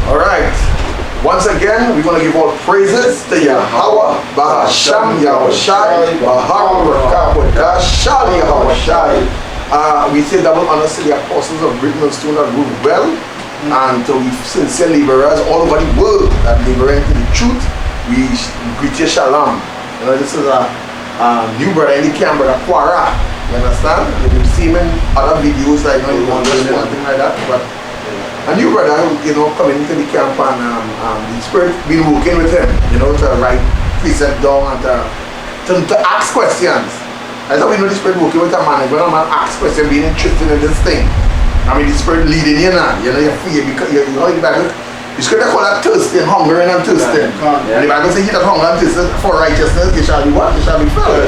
Alright. Once again, we're going to give all praises to Yahweh, Bahasham, Yahushai, Baharakah, Shali, Yahushai. We say double honors to the apostles of Britain and Stone that ruled well, and to we sincere laborers all over the world that labor into the truth. We greet you shalom. You know, this is a new brother in the camp, brother Quara. You understand? You've seen him in other videos, like, you know, one thing like that, but a new brother, you know, coming into the camp, and the Spirit been working with him, you know, to write precept down and to ask questions. That's how we know the Spirit working with a man. When a man asks questions, being interested in this thing, I mean, the Spirit leading you now. You know, you're free because you know the Bible. The Scripture call that thirsting, hungering and thirsting. And the Bible says, "He that hunger and thirst for righteousness, they shall be what? They shall be filled."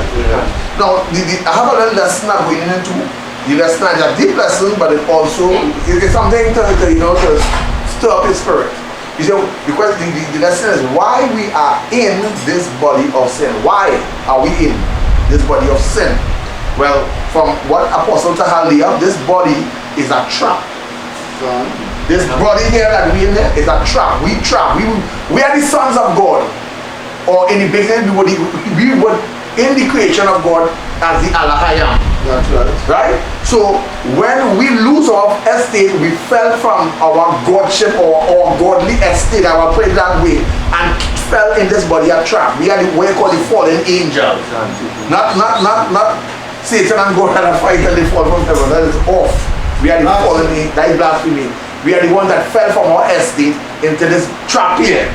Now, I have a little lesson I'm going into. The lesson is a deep lesson, but it also is something to you know, to stir up your spirit. You see, because the lesson is why we are in this body of sin. Why are we in this body of sin? Well, from what Apostle Tahaliah, this body is a trap. This body here that we in there is a trap. We trap. We are the sons of God. Or in the beginning, we were in the creation of God as the Alahayam. That's right. So when we lose our estate, we fell from our godship or godly estate, I will put it that way, and fell in this body a trap. We are what you call the fallen angels. Not Satan and God had a fight and they fall from heaven. That is off. We are the fallen angels. That is blasphemy. We are the ones that fell from our estate into this trap here.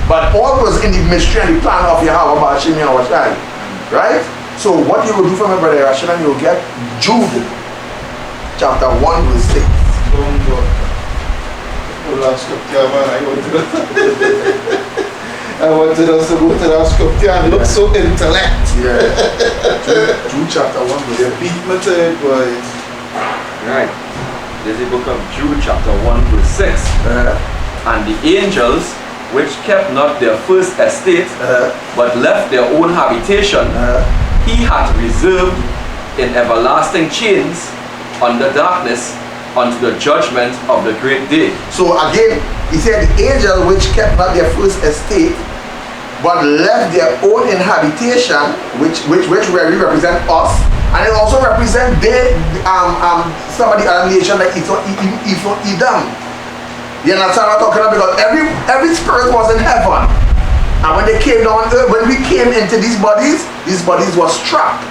But all was in the mystery and the plan of Yahweh Bashim Yahushai. Right? So what you will do for my brother Rashan, you will get Jude chapter 1 verse 6. I wanted us to go to that scripture and look so intellect. Yeah. Jude chapter 1 verse 6. Beat me to it, boys. Right. There's the book of Jude chapter 1 verse 6. And the angels which kept not their first estate, but left their own habitation, he hath reserved in everlasting chains under darkness unto the judgment of the great day. So again, he said the angels which kept not their first estate, but left their own inhabitation, which really represent us, and it also represent somebody other nation like Edom. You understand what I'm talking about? Because every spirit was in heaven. And when they came down earth, when we came into these bodies was trapped.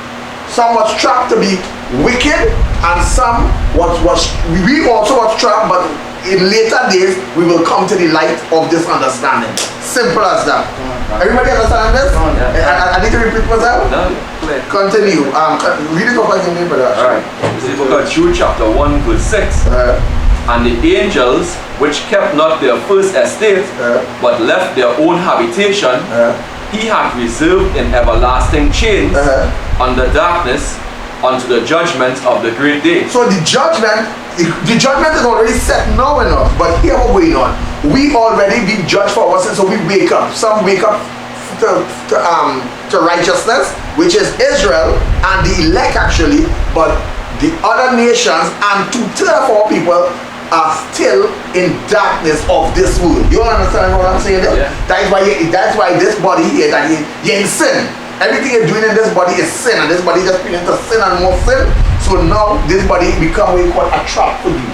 Some was trapped to be wicked, and some we also was trapped, but in later days we will come to the light of this understanding. Simple as that. Everybody understand this? I need to repeat myself? No, continue. Read it up again, brother. Alright. This is the book of Jude chapter 1 verse 6. And the angels which kept not their first estate, but left their own habitation, he hath reserved in everlasting chains under darkness unto the judgment of the great day. So the judgment is already set now enough, but here what going on. We already been judged for our sins, so we wake up. Some wake up to righteousness, which is Israel and the elect actually, but the other nations and 2/3 of our people are still in darkness of this world. You understand what I'm saying? Yeah. That's why this body here, that you're in sin. Everything you're doing in this body is sin, and this body just being into sin and more sin. So now this body become what you call a trap for you.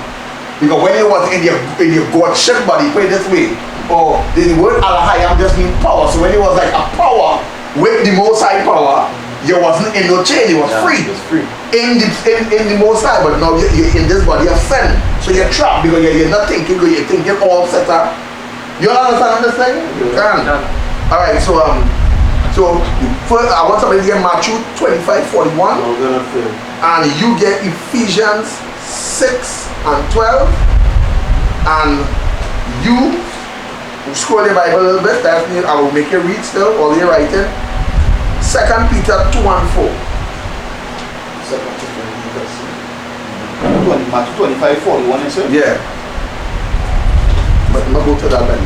Because when you was in your godship body, put it this way, or the word Alahayam just means power. So when it was like a power with the most high power, you wasn't in no chain, you was free. It was free. In the most high, but now you're in this body of sin. So you're trapped because you're not thinking good, you're thinking all set up. You understand this thing? Yeah. Alright, so first I want somebody to get Matthew 25:41. And you get Ephesians 6 and 12. And you scroll the Bible a little bit, that means I will make you read still while you're writing. 2 Peter 2 and 4. Matthew 25:41, you said? Yeah. But I'm not go to that then.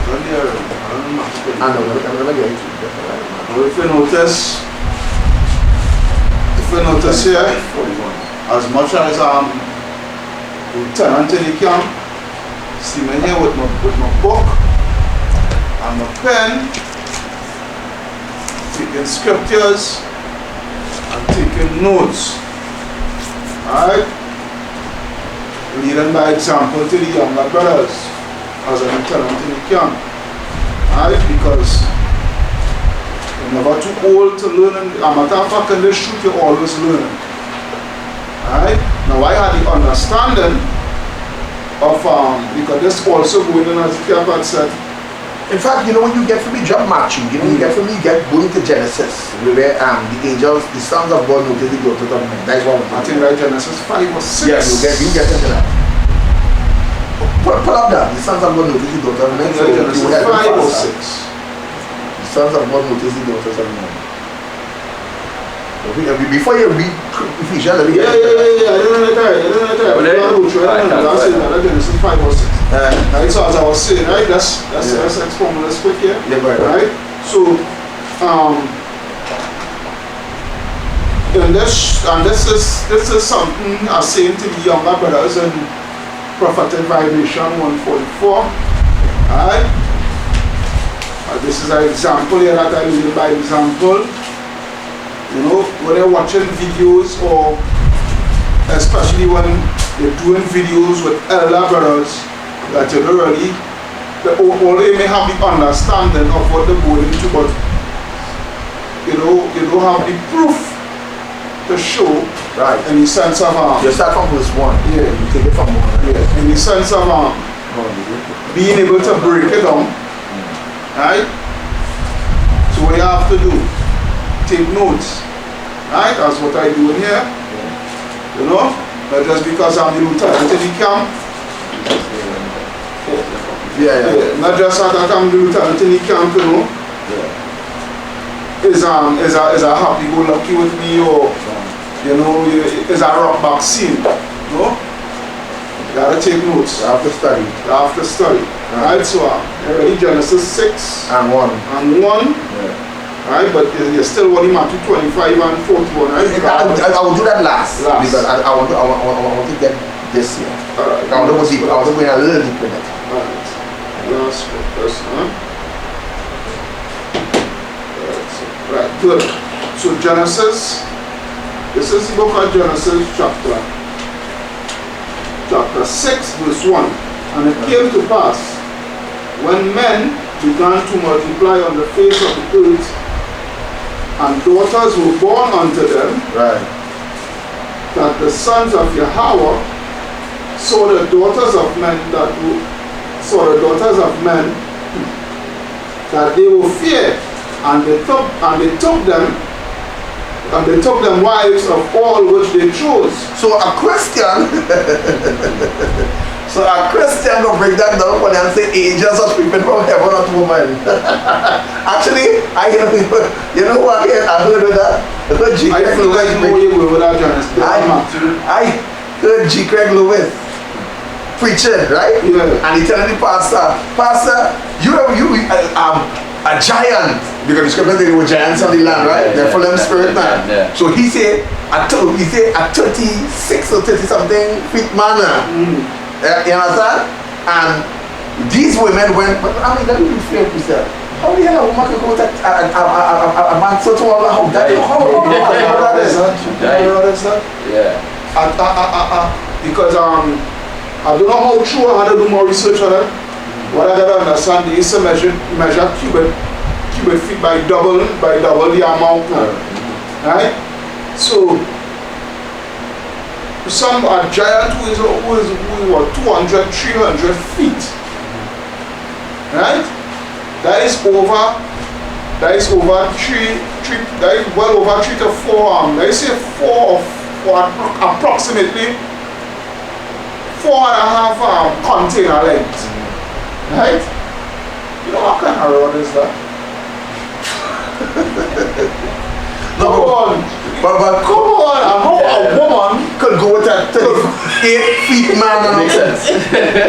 I know, I'm going to get it. If you notice here, as much as Lieutenant in the camp, see me here with my book and my pen, taking scriptures and taking notes. Alright? Leading by example to the younger brothers as a lieutenant in the camp. Alright? Because you're never too old to learn. As a matter of fact, in this shoot, you're always learning. Alright? Now I had the understanding of, because this also going in as the camp had said. In fact, when you get for me job matching, you get for me going to Genesis, where the angels, the sons of God notice the daughters of men. That's what I think right, Genesis 5 or 6. Yes, you get into that. Pull up that. The sons of God notice the daughters of men. So Genesis you 5 or 6. The sons of God notice the daughters of men. Before you read Ephesians, let me get I didn't know Genesis 5 or 6. Right, so as I was saying, right, let's explain this quick here. Yeah, right. So, and this is something I saying to the younger brothers in Prophetic Vibration 144. Alright. This is an example here that I use by example. When you're watching videos, or especially when you're doing videos with elder brothers, that you don't really, they may have the understanding of what they're going into, but you don't have the proof to show. Right. In the sense of you start from verse 1. Yeah. You take it from 1. Yeah. In the sense of being able to break it down. Right? So what you have to do, take notes. Right? That's what I do in here. Not just because I'm the lieutenant in the camp. Not just that I'm the lieutenant in the camp, is a happy-go-lucky with me, or is a rock back scene. You gotta take notes. You have to study. Right, so already Genesis 6 and 1. Right, but you're still working Matthew 25 and 41, right? I will do that last. Because I want to get this here. Alright. I want to go in a little deeper in it. Alright. Last verse, Right, good. So Genesis, this is the book of Genesis chapter 6 verse 1. And it came to pass, when men began to multiply on the face of the earth, and daughters were born unto them, right, that the sons of Yahweh saw the daughters of men that they were feared, and they took them wives of all which they chose. So a Christian gonna break that down for them and say angels are creeping from heaven unto women. Actually, I hear people, what I heard of that? I heard G. Craig Lewis preaching, right? Yeah. And he telling the pastor, you a giant, because the scripture said they were giants on the land, right? They're full of spirit man. Yeah. So he said a 36 or 30 something feet man. You understand? And these women went, let me reframe myself. How the hell a woman can go to a man so tall? How that is? Yeah. Because I don't know how true. I had to do more research on it. What I gotta understand is to measure cubic feet by double the amount now. Right? So a giant who is 200, 300 feet. Right? That is well over 3 to 4 let's say 4 approximately 4.5 container length. Right? What kind of road is that? Come on! But Come on! How a woman could go with a 8 feet man and Makes sense.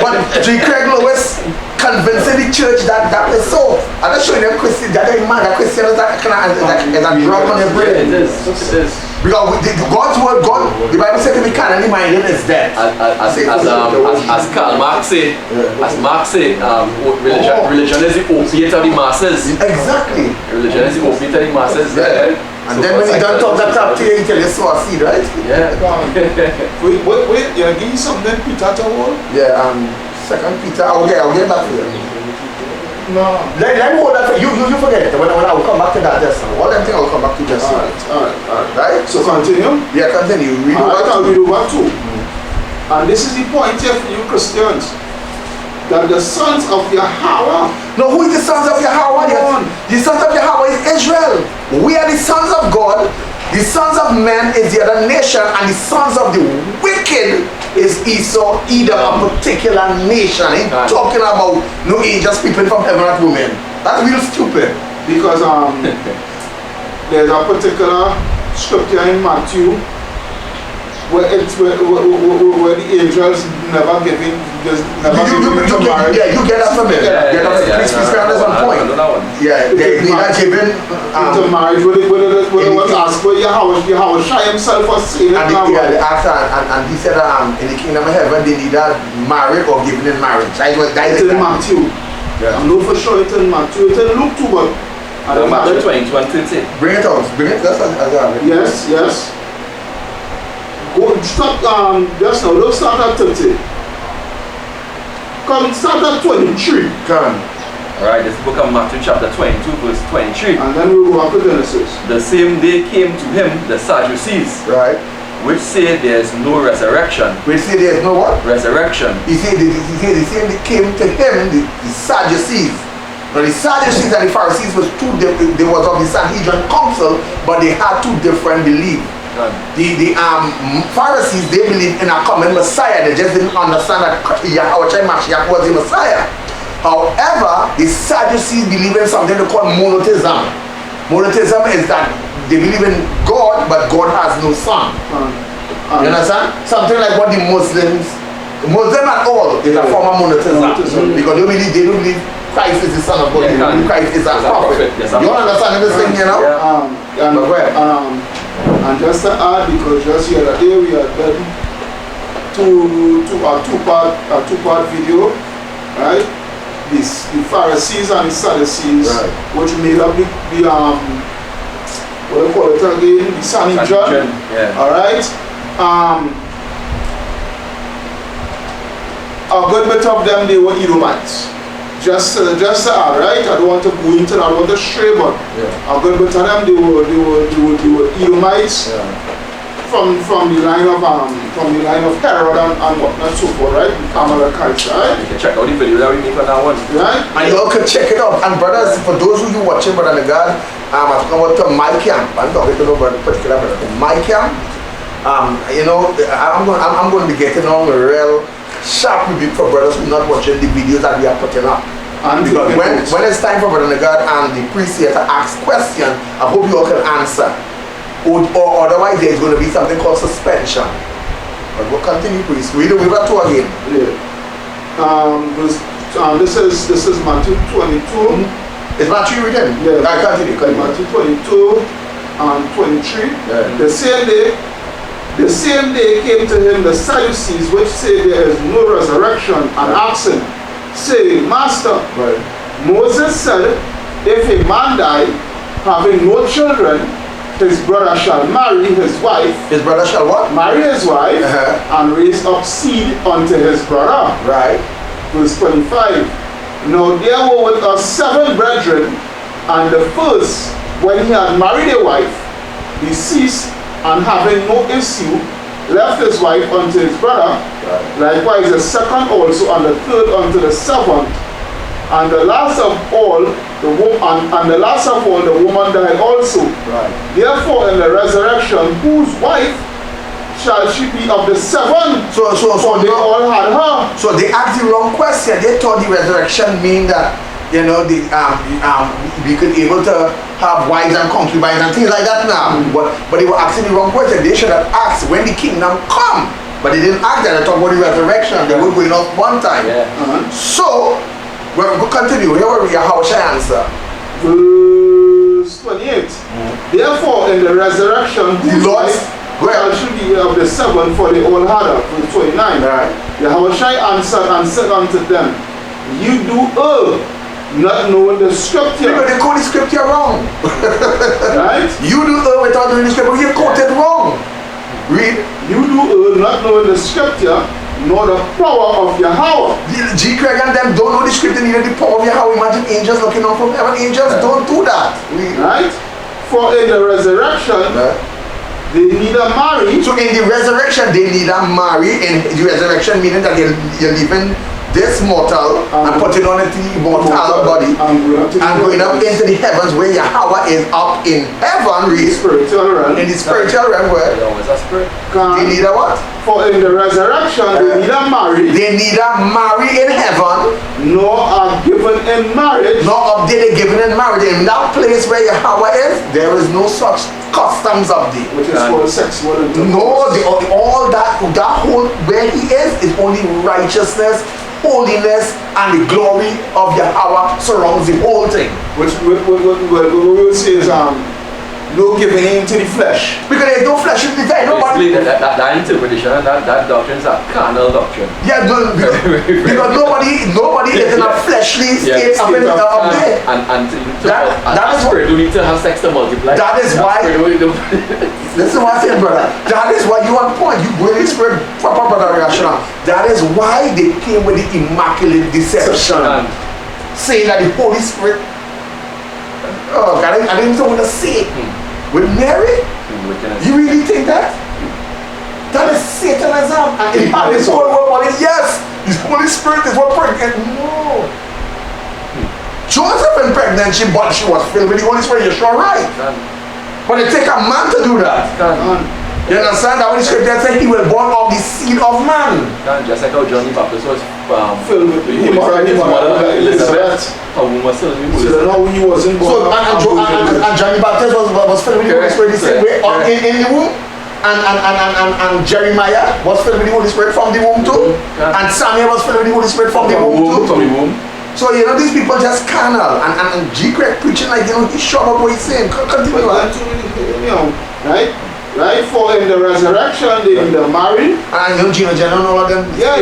But G. Craig Lewis convincing the church that is so. I'm not showing them Christian, that Christian is a drug on your brain. It is. Because God's word, the Bible said to me, death. As Karl Marx say, religion is the opiate of the masses. Exactly. Religion is the opiate of the masses. And then when he done talk that crap to you, he tell you sow a seed, right? Yeah. Wait, you give something Peter to hold? Yeah, 2 Peter, I'll get back to you. No. Let me hold that for you. You forget it. When I will come back to that just now. All them things I will come back to just now. Alright. Right? So continue. Yeah, continue. Read Alright, I'll over read over 2. And this is the point here for you Christians. That the sons of Yahweh. No, who is the sons of Yahweh? The sons of Yahweh is Israel. We are the sons of God. The sons of men is the other nation, and the sons of the wicked is Esau, Edom, a particular nation. He's talking about no angels peeping from heaven at women. That's real stupid. Because there's a particular scripture in Matthew where the angels never giving, marriage. Yeah, you get that from it. Please stand on point. Yeah, they're not giving into marriage. When it was asked where Yahweh Shai himself was saying it. And he said in the kingdom of heaven they need a marriage or given in marriage. It's in Matthew. I know for sure it's in Matthew. It's in Luke too, but Matthew 21:30. Bring it out. That's Yes. Go start just now, don't start at 30. Come start at 23. Come. Alright, this book of Matthew chapter 22 verse 23. And then we go up to Genesis. The same day came to him the Sadducees, right, which say there is no resurrection. Which say there is no what? Resurrection. He said the same day came to him the Sadducees. Now the Sadducees and the Pharisees was they was of the Sanhedrin council, but they had two different beliefs. The Pharisees, they believed in a common Messiah. They just didn't understand that Yahweh Mashiach was the Messiah. However, the Sadducees believe in something they call monotheism. Monotheism is that they believe in God, but God has no son. You understand? Something like what the Muslim at all is a form of monotheism. Because they don't believe Christ is the son of God. They believe Christ is a prophet. You understand this thing, you know? And just to add, because just the other day we had done a two-part video, right? The Pharisees and the Sadducees, right, which made up the what do you call it again? The Sanhedrin. Yeah. All right. A good bit of them, they were Edomites. Just to add, right? I don't want to go into that, I want to stray, but a good bit of them, they were Edomites, from the line of Herod and whatnot, so forth, right? Amalekites, right? You can check out the video that we make on that one, right? And you all can check it out. And brothers, for those of you watching, brother God, I'm talking about my camp. I'm talking about a particular brother. My camp, you know, I'm going to be getting on real sharp review for brothers who are not watching the videos that we are putting up. And because when it's time for Brother God and the priest here to ask questions, I hope you all can answer. Or otherwise there's going to be something called suspension. But we'll continue, priest. Read the Weaver 2 again. This is Matthew 22. Is Matthew reading? Yeah. I continue. Matthew 22 and 23. Yeah. The same day came to him the Sadducees, which say there is no resurrection, and asked him, saying, Master, Moses said, if a man die, having no children, his brother shall marry his wife. His brother shall what? Marry his wife, and raise up seed unto his brother. Right. Verse 25. Now there were with us 7 brethren, and the first, when he had married a wife, deceased, and having no issue, left his wife unto his brother. Likewise the second also, and the third unto the seventh. And the last of all, the woman died also. Therefore, in the resurrection, whose wife shall she be of the 7? So they all had her. So they asked the wrong question. They thought the resurrection mean that, you know, we could be able to have wives and concubines and things like that now. But they were asking the wrong question. They should have asked when the kingdom come. But they didn't ask that. They talked about the resurrection. They were going off one time. So, we'll continue. Here we are. How shall I answer? Verse 28. Therefore, in the resurrection, Well, should be of the 7 for the old harder, verse 29. Right. Yahushua answered and said unto them, you do err, not knowing the scripture. Because they quote the scripture wrong. Right? You do err without knowing the scripture. You quoted wrong. Read. You do err, not knowing the scripture, nor the power of Yahweh. G. Craig and them don't know the scripture, neither the power of Yahweh. Imagine angels looking out from heaven. Angels don't do that. Read. Right? For in the resurrection, they neither marry. So in the resurrection, they neither marry. In the resurrection, meaning that you're leaving this mortal and putting on the immortal body and going up into the heavens where Yahweh is up in heaven. Read. Spiritual realm. In the spiritual realm where they neither what? For in the resurrection, they neither marry. They neither marry in heaven, nor are given in marriage. nor are they given in marriage. In that place where Yahweh is, there is no such customs of thee. Which is called sexual intercourse. No, all that whole where he is only righteousness, holiness, and the glory of Yahweh surrounds the whole thing. Which we will say is no giving in to the flesh. Because there's no flesh in the thing. Nobody. That interpretation and that doctrine is a carnal doctrine. Yeah, no, because nobody is in a fleshly state up there. And that is spirit, you need to have sex to multiply. That is why. Listen what I'm saying, brother. That is why you on point. You go in the spirit, proper brother reaction. That is why they came with the immaculate deception, saying that the Holy Spirit. Oh God, I didn't even want to say it. With Mary, you really think that? That is Satanism. And it is all about it. Yes, the Holy Spirit is what pregnant. No. Joseph in pregnancy, but she was filled with the Holy Spirit. You're sure right. But it take a man to do that. You understand that when the scripture says he will born of the seed of man. Just like how Johnny Baptist was filled with his mother Elizabeth. A woman still in So then how he wasn't born. And Johnny Baptist was filled with the Holy Spirit the same way in the womb. And Jeremiah was filled with the Holy Spirit from the womb too. And Samuel was filled with the Holy Spirit from the womb too. So you know these people just carnal and G. Craig preaching like he's sure about what he's saying. Continue on. Right? Right? For in the resurrection they either marry. And Gino Jenner and all of them. Yeah,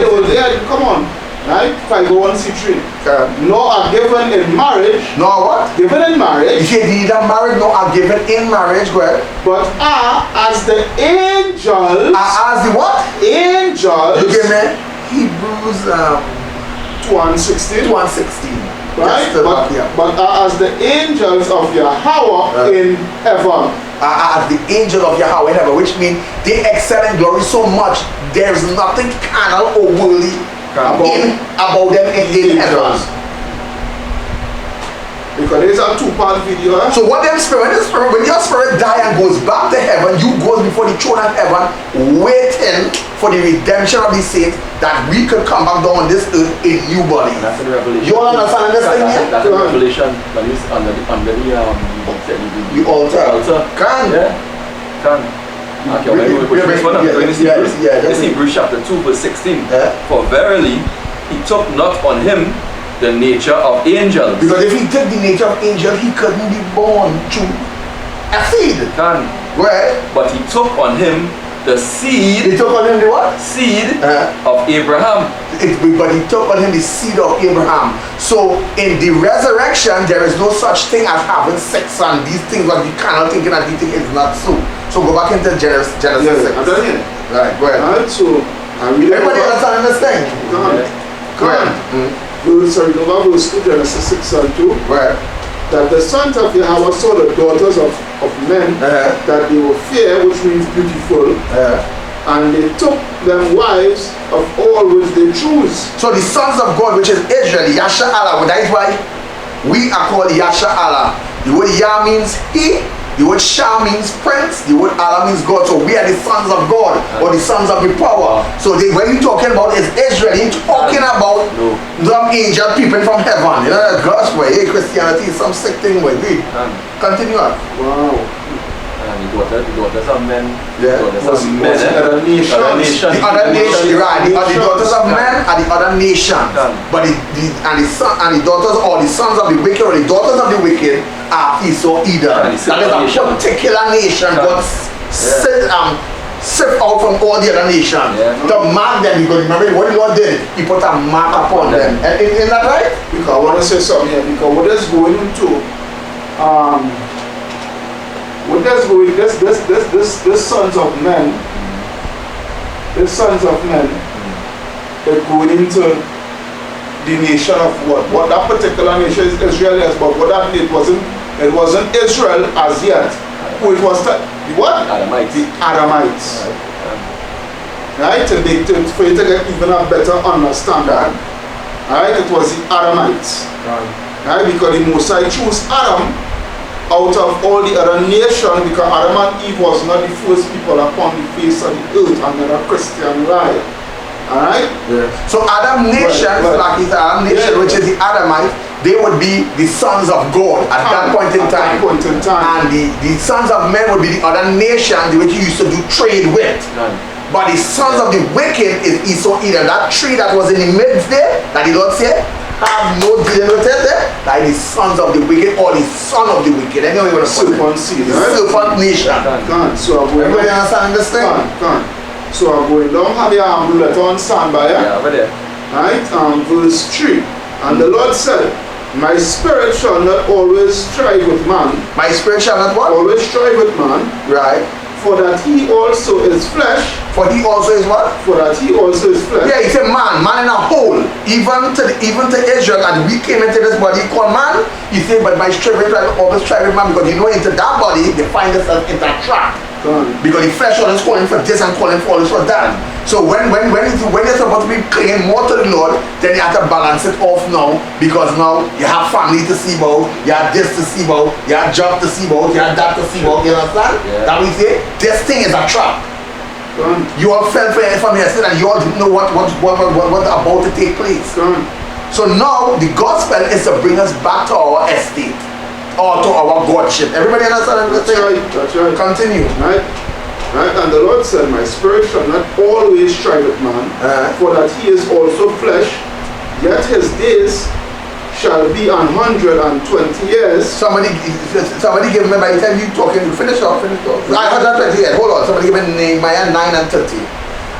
come on. Right? 501c3. Nor are given in marriage. Nor what? Given in marriage. You say neither married nor are given in marriage, well. But are as the angels. Are as the what? Angels. You get me? Hebrews 2:16. 2:16. Right? But are as the angels of Yahweh in heaven. As the angel of Yahweh in heaven, which means they excel in glory so much, there's nothing carnal or worldly about them in heaven. Because there's a two-part video. So what them spirit, when your spirit die and goes back to heaven, you goes before the throne of heaven, waiting for the redemption of the saints, that we could come back down on this earth in new body. That's in Revelation. You all understand this thing here? That's in Revelation. When it's under the altar. Can. Yeah. Can. Okay, this Hebrews chapter 2 verse 16. For verily he took not on him the nature of angels. Because if he took the nature of angel, he couldn't be born through a seed. Can. Right? But he took on him the seed. He took on him the what? Seed of Abraham. But he took on him the seed of Abraham. So in the resurrection, there is no such thing as having sex and these things, but you cannot think that these things is not so. So go back into Genesis 6. I'm telling you. Right, go ahead. Alright, so everybody understand this thing? Go ahead. Sorry, go verse 2, Genesis 6 and 2. Right. That the sons of Yahweh saw the daughters of men, that they were fair, which means beautiful, and they took them wives of all which they choose. So the sons of God, which is Israel, Yasha Allah, that is why we are called Yasha Allah. The word Yah means he, the word Shah means prince, the word Allah means God. So we are the sons of God, or the sons of the power. So when you're talking about is Israel, you're talking about some angel people from heaven. You know that gospel, hey, Christianity is some sick thing. Continue on. Wow. The daughters of men. Yeah. The daughters of men. Other nations. The other nation, right? The daughters of men are the other nations. But the daughters or the sons of the wicked or the daughters of the wicked are Esau, Edom. That is a particular nation. God sift out from all the other nations. Yeah. To mark them, because remember what the Lord did? He put a mark upon them. And isn't that right? Because I want to say something here, because what is going into what is going this sons of men, is going into the nation of what that particular nation is Israel is, but what that it wasn't Israel as yet. Who it was the what? Adamites. The Adamites. Right? And for you to get even a better understanding. Right? It was the Adamites. Right? Because the Most High chose Adam out of all the other nations, because Adam and Eve was not the first people upon the face of the earth under a Christian life. Alright? Yeah. So Adam nation, like it's Adam nation, which is the Adamite, they would be the sons of God at that point in time. And the sons of men would be the other nations which he used to do trade with. But the sons of the wicked is Esau, Edom. That tree that was in the midst there, that the Lord said, have no dealing with it there, like the sons of the wicked or the son of the wicked. Anyway, you want to serpent seed, the serpent nation. So everybody understand this thing? So I'm going down, have your letter on standby. Yeah, over there. Right? Verse 3. And the Lord said, my spirit shall not always strive with man. My spirit shall not what? Always strive with man. Right. For that he also is flesh. For he also is what? For that he also is flesh. Yeah, he said man in a whole. Even to Israel, and we came into this body called man. He said, but my spirit shall always strive with man, because you know into that body they find themselves in that trap. Because the flesh always calling for this and calling for this for that. So when you're supposed to be clinging more to the Lord, then you have to balance it off now, because now you have family to see about, you have this to see about, you have job to see about, you have that to see about. You understand? Yeah. That we say this thing is a trap. You all fell for it from yesterday, and you all didn't know what about to take place. So now the gospel is to bring us back to our estate, or to our godship. Everybody understand? That's right. That's right. Continue. Right. Right. And the Lord said, my spirit shall not always strive with man, for that he is also flesh, yet his days shall be 120 years. Somebody give me, by the time you talking, you finish off. 120 years. Hold on. Somebody give me Nehemiah 9 and 30.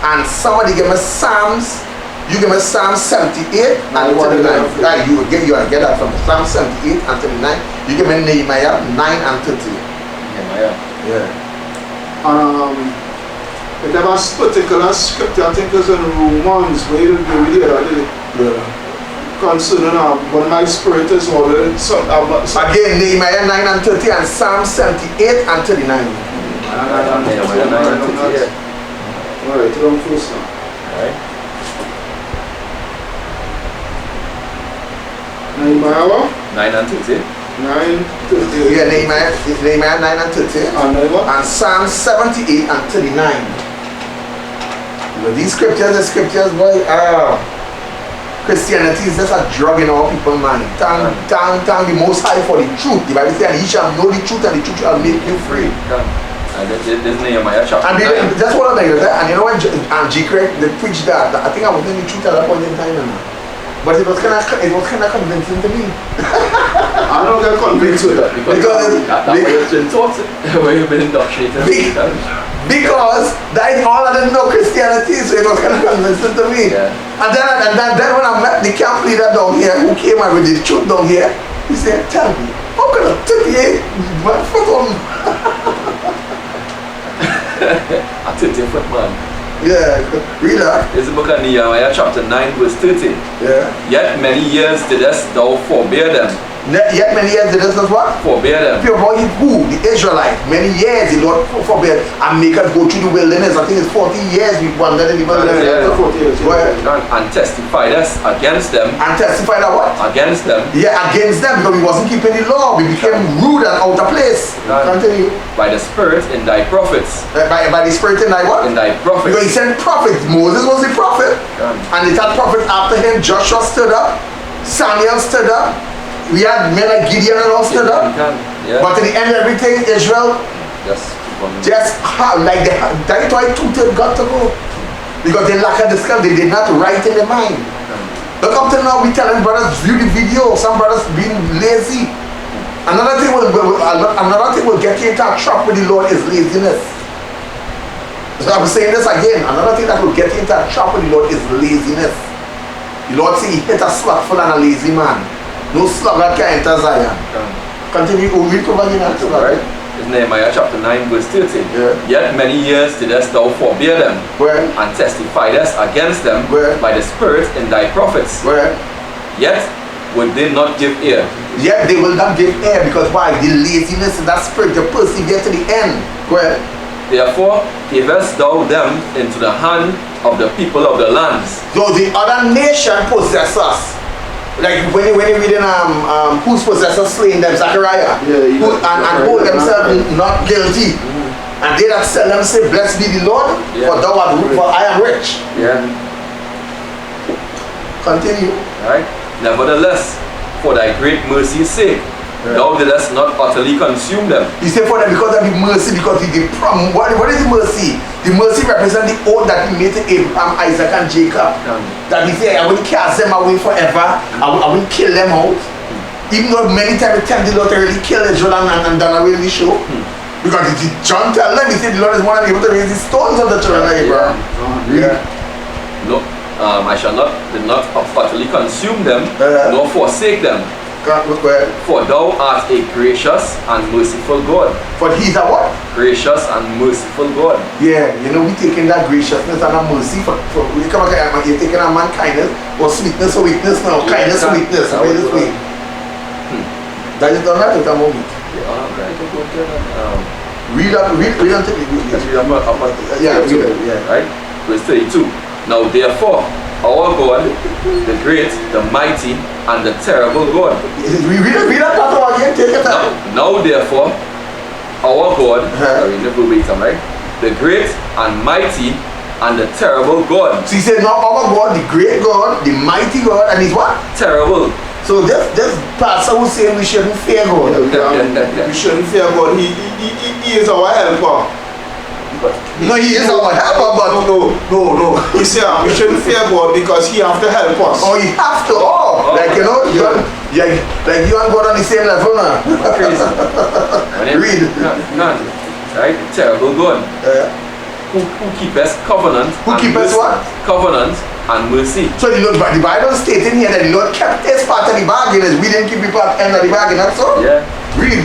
And somebody give me Psalms. You give me Psalm 78 and 39. You will get that from Psalm 78 and 39. You give me Nehemiah 9 and 30. Nehemiah. Yeah. It have a particular scripture, I think it's in Romans, where you read concerning when my spirit is already again, Nehemiah 9 and 30 and Psalm 78 and 39. Nehemiah 9 and 30. Alright, you don't first now. Alright. Nehemiah 9 and 30. 9:30. Yeah, Nehemiah 9 and 30. And Psalm 78 and 39. But these scriptures, boy, Christianity is just a drug in our people, man. Thank the Most High for the truth. The Bible says, and ye shall know the truth, and the truth shall make you free. This Nehemiah chapter 9. That's what I'm saying. And you know when G. Craig, they preached that, I think I was in the truth at that point in time. But it was kind of convincing to me. I don't get convinced with that. Because that's why you've been taught it. Where you've been indoctrinated. Because that is all I didn't know Christianity, so it was kind of convincing to me. Yeah. And then when I met the camp leader down here, who came out with the truth down here, he said, tell me, how can I 38 foot on? A 30-foot man. Yeah, read that. It's the book of Nehemiah chapter 9 verse 30. Yeah. Yet many years didst thou forbear them. Yet many years did this what? Forbear them. Who? The Israelites. Many years the Lord forbear and make us go through the wilderness. I think it's 40 years we wandered in the wilderness. Yeah, 40 years. Go ahead. And testified us against them. And testified that what? Against them. Yeah, against them, because we wasn't keeping the law. We became rude and out of place. Continue. By the Spirit in thy prophets. By the Spirit in thy what? In thy prophets. Because he sent prophets. Moses was the prophet. And it had prophets after him. Joshua stood up. Samuel stood up. We had men like Gideon and all stood up. Yeah. But in the end of everything, Israel that's why two-thirds got to go. Because they lacked the skill, they did not write in their mind. Look up till now, we telling brothers view the video, some brothers being lazy. Another thing will get you into a trap with the Lord is laziness. So I'm saying this again. Another thing that will get you into a trap with the Lord is laziness. The Lord say he hit a slothful and a lazy man. No sluggard can enter Zion. Continue to read over again. Right? It's Nehemiah chapter 9 verse 13. Yeah. Yet many years didst thou forbear them, Where? and testifiedest against them Where? by the Spirit in thy prophets. Where? Yet would they not give ear. Yet they will not give air because why? The laziness in that spirit to persevere to the end. Where? Therefore gavest thou them into the hand of the people of the lands. So the other nation possess us. Like when you read in whose possessor slain them, Zechariah, Yeah, and hold themselves not guilty. And they that sell them say, blessed be the Lord, for thou art rich, for I am rich. Yeah. Continue. Right? Nevertheless, for thy great mercy's sake, thou didst not utterly consume them. He said for them because of the mercy, because he did what is the mercy? The mercy represents the oath that he made to Abraham, Isaac, and Jacob. That he said, I will cast them away forever. I will kill them out. Even though many times he tempted the Lord to really kill Israel and done away with the show. Because John tell them, he said the Lord is more than able to raise the stones of the children of Abraham. No, I shall did not utterly consume them, nor forsake them. For thou art a gracious and merciful God. For he's a what? Gracious and merciful God. Yeah, you know, we taking that graciousness and that mercy for we come again, you're taking a man kindness or sweetness or weakness now. Kindness or weakness. Wait this way. That is done right at the moment. Read until Right? Verse 32. Now therefore, our God, the great, the mighty, and the terrible God. Read that part again, take it out. Now therefore, our God, read the verbatim, right? The great and mighty and the terrible God. So he said, now our God, the great God, the mighty God, and he's what? Terrible. So this pastor was saying we shouldn't fear God. We shouldn't fear God. He is our helper. No, he is our helper, but no. He said we shouldn't fear God because he have to help us. Oh, you have to. Like you know, like you and God on the same level now. Crazy. Read. None. Right? Terrible God. Who keepeth covenant. Who keepeth what? Covenant and mercy. So the Bible stating here that the Lord kept his part of the bargain as we didn't keep the part end of the bargain, that's so? Yeah. Read.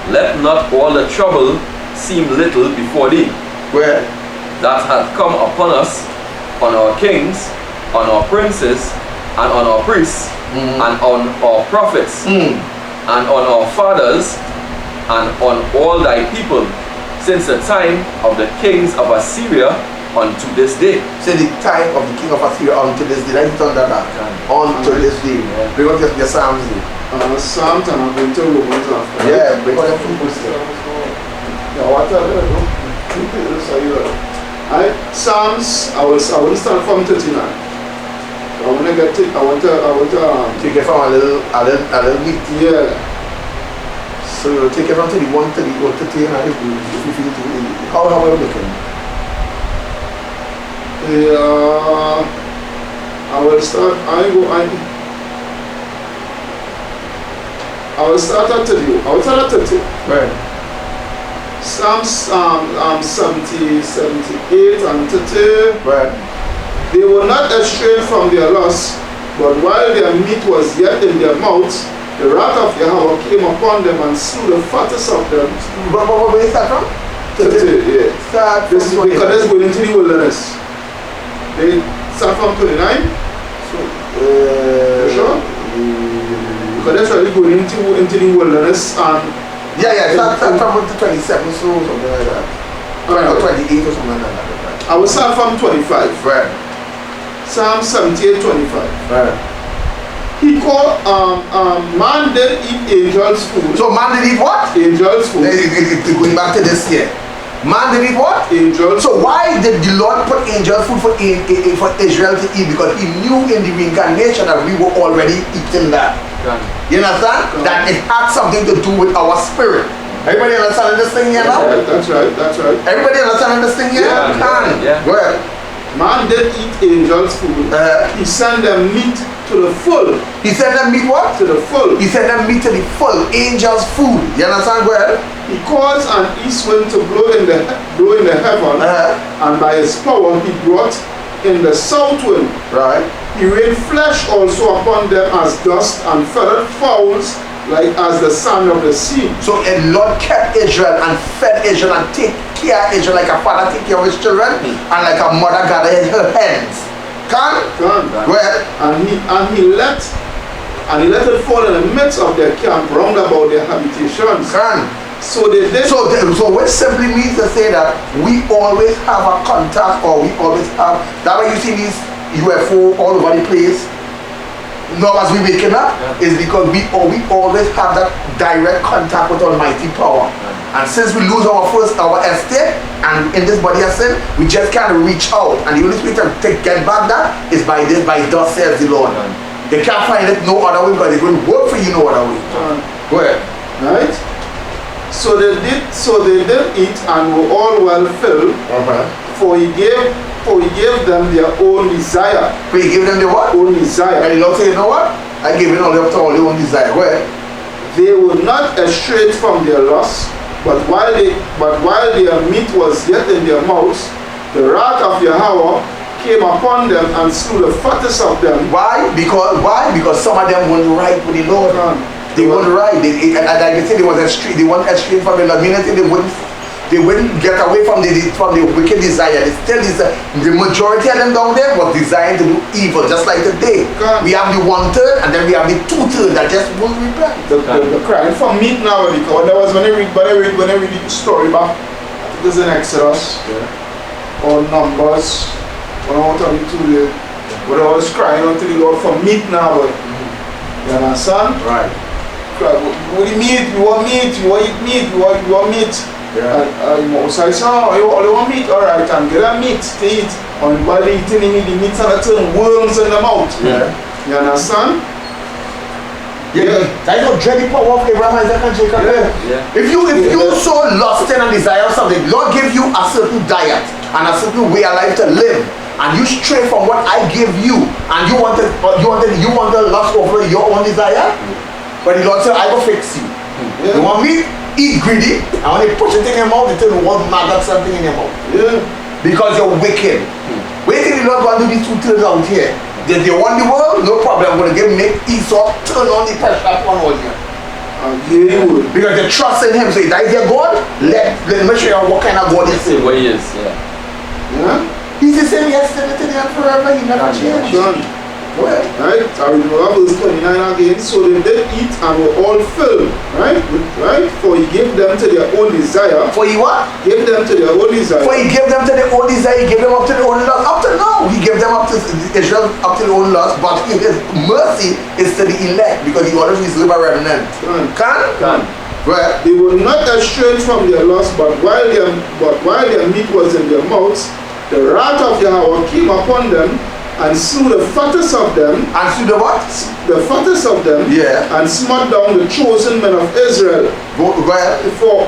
Let not all the trouble seem little before thee. Where? That hath come upon us, on our kings, on our princes, and on our priests, and on our prophets, and on our fathers, and on all thy people, since the time of the kings of Assyria unto this day. Say the time of the king of Assyria unto this day. Let's turn that back. Unto this day. Bring up your Psalms. Psalms and I'm going to Romans after. Yeah, bring up your food. Psalms, I will start from 39. I want to take it from a little bit. Yeah. So you'll take it from 31 to the 39 if you feel to how are you looking? Yeah, I will start at 30. I will start at 30. Right. Psalms 70, 78 and 30. Right. They were not estranged from their lust, but while their meat was yet in their mouths, the wrath of Yahweh came upon them and slew the fattest of them. But where is that from? 30, yeah. Start from This is because that's going into the wilderness. They start from 29. So, sure? Because that's really going into the wilderness and yeah, start from 27 so something like that. Or 28 or something like that. I will start from 25. Right. Psalm 78, 25. Right. He called man did eat angels' food. So man did eat what? Angels' food. Going back to this here. Man did eat what? Angels. So why did the Lord put angels food for Israel to eat? Because he knew in the reincarnation that we were already eating that. You understand? That it had something to do with our spirit. Everybody understanding this thing here now? That's right. Everybody understanding this thing here? Yeah. Go ahead. Man did eat angels' food. He sent them meat to the full. He sent them meat what? To the full. He sent them meat to the full. Angels' food. You understand? Go ahead. He caused an east wind to blow in the heaven, and by his power he brought in the south wind. Right. He rained flesh also upon them as dust, and feathered fowls like as the sand of the sea. So the Lord kept Israel and fed Israel and take care of Israel like a father take care of his children and like a mother gathers her hens. Can? Go ahead. And he let it fall in the midst of their camp round about their habitations. Can. So they did. So which simply means to say that we always have a contact, or we always have. That's why you see these UFO all over the place. Now as we waking up, is because we always have that direct contact with Almighty power. And since we lose our estate and in this body of sin, we just can't reach out. And the only way to get back that is by thus says the Lord. They can't find it no other way because it won't work for you no other way. Go ahead. Right? So they did eat and were all well filled. For he gave them their own desire. So he gave them their what? Own desire. And the Lord said, you know what? I gave it all up to all their own desire. Go ahead. They were not estranged from their lust, but while their meat was yet in their mouths, the wrath of Yahweh came upon them and slew the fattest of them. Why? Because some of them weren't right with the Lord. They weren't right. Like they say, they weren't estranged from the Lord. Meaning they wouldn't get away from the wicked desire. They still desire. The majority of them down there was designed to do evil, just like today. We have the 1/3 and then we have the 2/3 that just won't repent. The crying for meat now, because that was when I read the story back. I think it's in Exodus or Numbers. When I went on to when I was crying unto the Lord for meat now. You understand? Right. What do you meat? You want meat? You want eat meat? You want meat? Yeah. So I said, oh, you want meat? Alright, and get a meat to eat. And while they're eating the meat, and turn worms in the mouth. Yeah. You understand? Yeah. That is what dreading power of Abraham, Isaac, and Jacob. Yeah. If you so lusting and desire something, Lord give you a certain diet and a certain way of life to live, and you stray from what I give you, and you want to lust over your own desire, but the Lord said, I will fix you. Yeah. You want meat? Eat greedy, and when they push it in your mouth, they tell you one maggot something in your mouth. Yeah. Because you're wicked. Wait till the Lord going to do these 2/3 out here. If they want the world, no problem. I'm going to make Esau turn on the pressure upon all you. Because they trust in him. So that is their God. Let me show you what kind of God is. What he is, He's the same yesterday, today, and forever. He never changed. Right? I will verse 29 again. So they did eat and were all filled. Right? For he gave them to their own desire. For he what? Gave them to their own desire. For he gave them to their own desire. He gave them up to their own lust. Up to now, he gave them up to Israel up to their own lust. But his mercy is to the elect, because he always reserves a remnant. Can? Well, they were not estranged from their lust, but while their meat was in their mouths, the wrath of Yahweh came upon them, and slew the fattest of them. And slew the what? The fattest of them. Yeah. And smote down the chosen men of Israel. Go ahead. For